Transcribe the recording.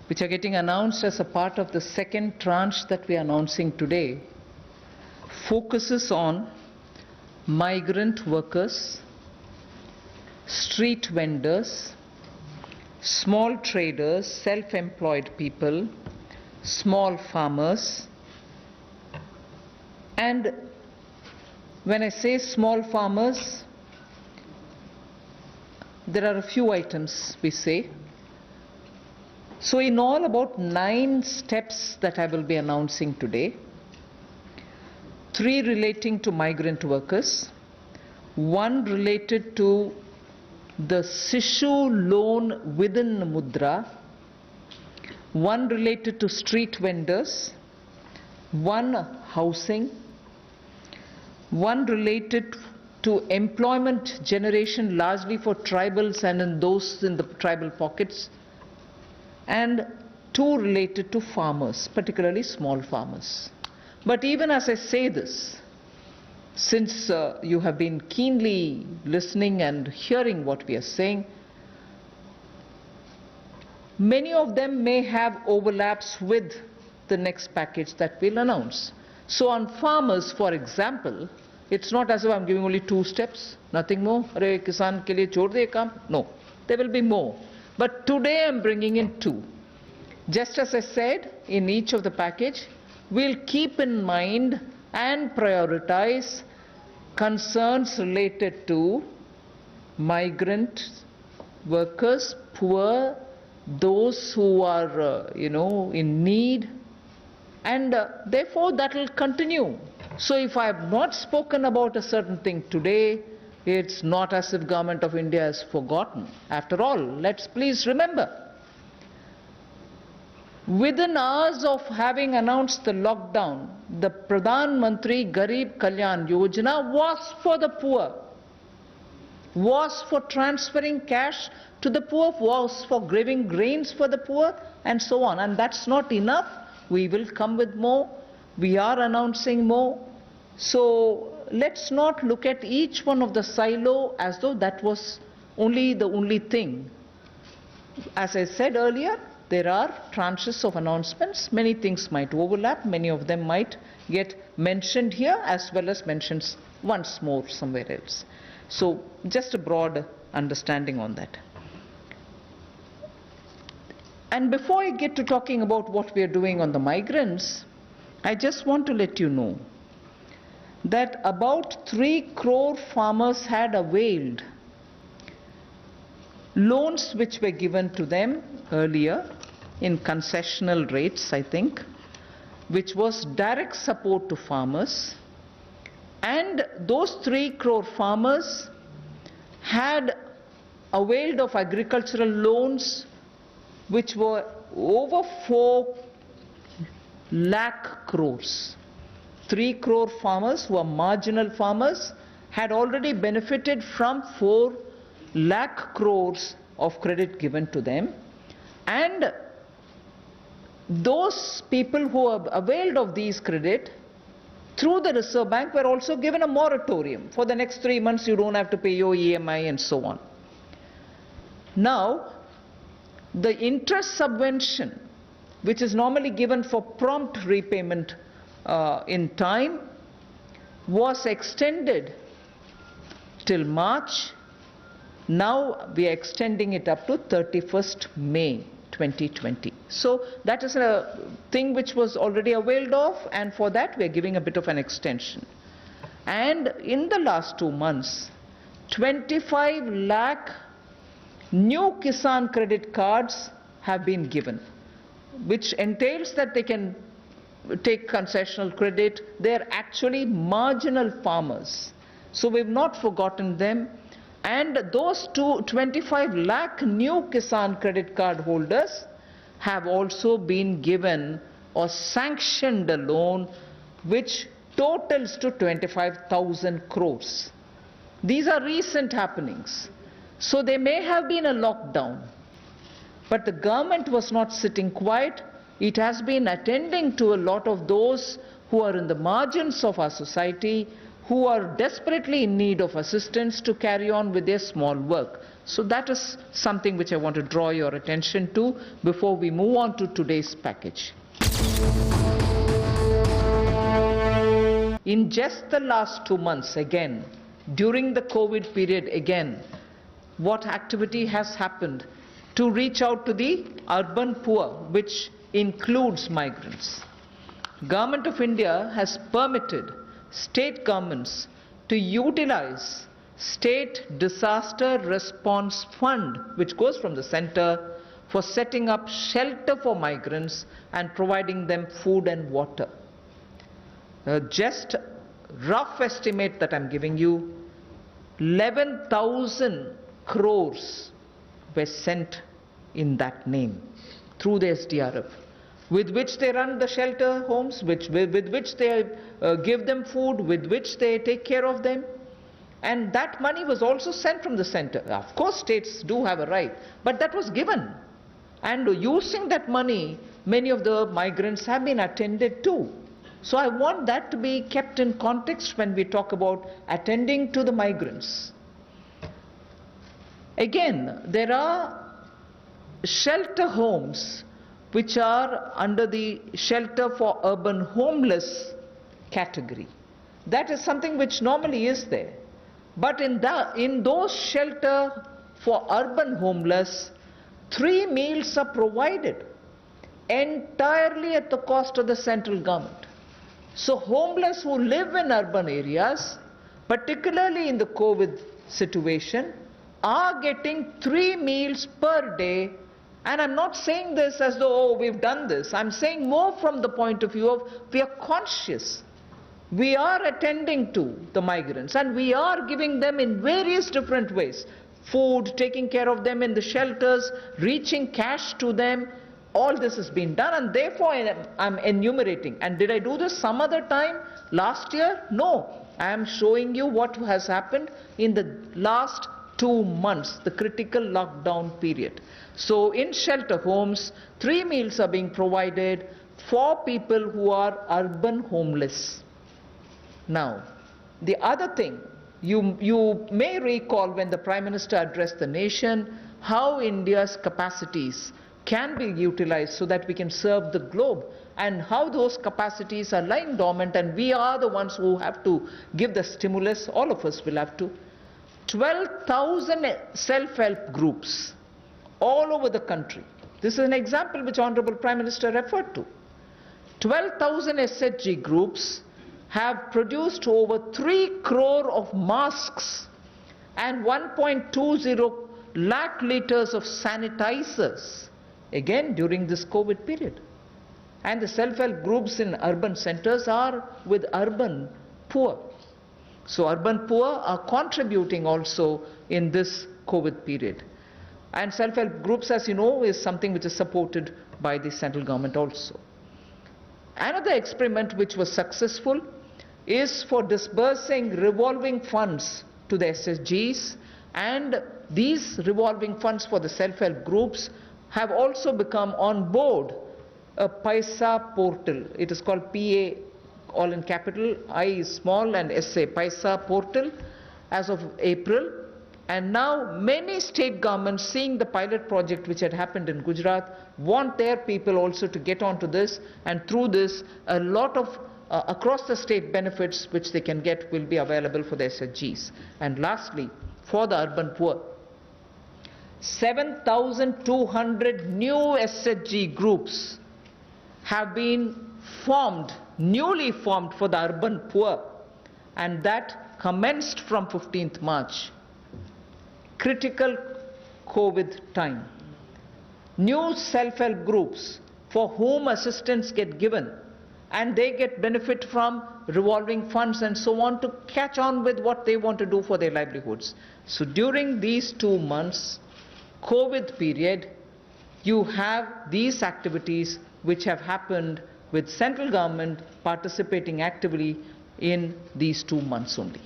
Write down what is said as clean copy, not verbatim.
which are getting announced as a part of the second tranche that we are announcing today, focuses on migrant workers, street vendors, small traders, self-employed people, small farmers. And when I say small farmers, there are a few items we say. So in all, about 9 steps that I will be announcing today. 3 relating to migrant workers, 1 related to the Sishu loan within Mudra, 1 related to street vendors, 1 housing, 1 related to employment generation largely for tribals and in those in the tribal pockets, and 2 related to farmers, particularly small farmers. But even as I say this, since you have been keenly listening and hearing what we are saying, many of them may have overlaps with the next package that we'll announce. So on farmers, for example, it's not as if I'm giving only 2 steps, nothing more. Arey kisan ke liye chhod de kaam. No, there will be more. But today I'm bringing in 2. Just as I said, in each of the package, we'll keep in mind and prioritize concerns related to migrant workers, poor, those who are, in need, and therefore that will continue. So if I have not spoken about a certain thing today, it's not as if Government of India has forgotten. After all, let's please remember, within hours of having announced the lockdown, the Pradhan Mantri Garib Kalyan Yojana was for the poor, was for transferring cash to the poor, was for giving grains for the poor, and so on. And that's not enough. We will come with more. We are announcing more. So let's not look at each one of the silo as though that was the only thing. As I said earlier, there are tranches of announcements. Many things might overlap. Many of them might get mentioned here as well as mentioned once more somewhere else. So just a broad understanding on that. And before I get to talking about what we are doing on the migrants, I just want to let you know that about 3 crore farmers had availed loans which were given to them earlier in concessional rates, I think, which was direct support to farmers. And those 3 crore farmers had availed of agricultural loans which were over 4 lakh crores. 3 crore farmers who are marginal farmers had already benefited from 4 lakh crores of credit given to them, and those people who have availed of these credit through the Reserve Bank were also given a moratorium. For the next 3 months you don't have to pay your EMI and so on. Now, the interest subvention, which is normally given for prompt repayment in time, was extended till March. Now we are extending it up to 31st May 2020. So that is a thing which was already availed of, and for that we are giving a bit of an extension. And in the last 2 months, 25 lakh new Kisan credit cards have been given, which entails that they can take concessional credit. They are actually marginal farmers, so we've not forgotten them. And those 25 lakh new Kisan credit card holders have also been given or sanctioned a loan which totals to 25,000 crores. These are recent happenings. So there may have been a lockdown, but the government was not sitting quiet. It has been attending to a lot of those who are in the margins of our society, who are desperately in need of assistance to carry on with their small work. So that is something which I want to draw your attention to before we move on to today's package. In just the last 2 months, again, during the COVID period, again, what activity has happened to reach out to the urban poor, which includes migrants? Government of India has permitted state governments to utilize State Disaster Response Fund, which goes from the center, for setting up shelter for migrants and providing them food and water. Just rough estimate that I'm giving you, 11,000 crores were sent in that name through the SDRF, with which they run the shelter homes, with which they give them food, with which they take care of them. And that money was also sent from the center. Of course, states do have a right, but that was given. And using that money, many of the migrants have been attended to. So I want that to be kept in context when we talk about attending to the migrants. Again, there are shelter homes which are under the shelter for urban homeless category. That is something which normally is there. But in those shelter for urban homeless, 3 meals are provided entirely at the cost of the central government. So homeless who live in urban areas, particularly in the COVID situation, are getting 3 meals per day. And I'm not saying this as though, oh, we've done this. I'm saying more from the point of view of we are conscious. We are attending to the migrants and we are giving them in various different ways. Food, taking care of them in the shelters, reaching cash to them. All this has been done, and therefore I'm enumerating. And did I do this some other time last year? No. I am showing you what has happened in the last 2 months, the critical lockdown period. So in shelter homes, 3 meals are being provided for people who are urban homeless. Now, the other thing, you may recall when the Prime Minister addressed the nation, how India's capacities can be utilized so that we can serve the globe, and how those capacities are lying dormant, and we are the ones who have to give the stimulus. All of us will have to. 12,000 self-help groups all over the country. This is an example which Honorable Prime Minister referred to. 12,000 SHG groups have produced over 3 crore of masks and 1.20 lakh liters of sanitizers, again during this COVID period. And the self-help groups in urban centers are with urban poor. So urban poor are contributing also in this COVID period. And self-help groups, as you know, is something which is supported by the central government also. Another experiment which was successful is for disbursing revolving funds to the SSGs, and these revolving funds for the self-help groups have also become on board a Paisa portal. It is called PA, all in capital, I is small and SA, Paisa portal, as of April. And now many state governments, seeing the pilot project which had happened in Gujarat, want their people also to get onto this, and through this a lot of across the state benefits which they can get will be available for the SHGs. And lastly, for the urban poor, 7,200 new SHG groups have been formed, newly formed for the urban poor, and that commenced from 15th March. Critical COVID time. New self-help groups for whom assistance get given, and they get benefit from revolving funds and so on to catch on with what they want to do for their livelihoods. So during these 2 months, COVID period, you have these activities which have happened with central government participating actively in these 2 months only.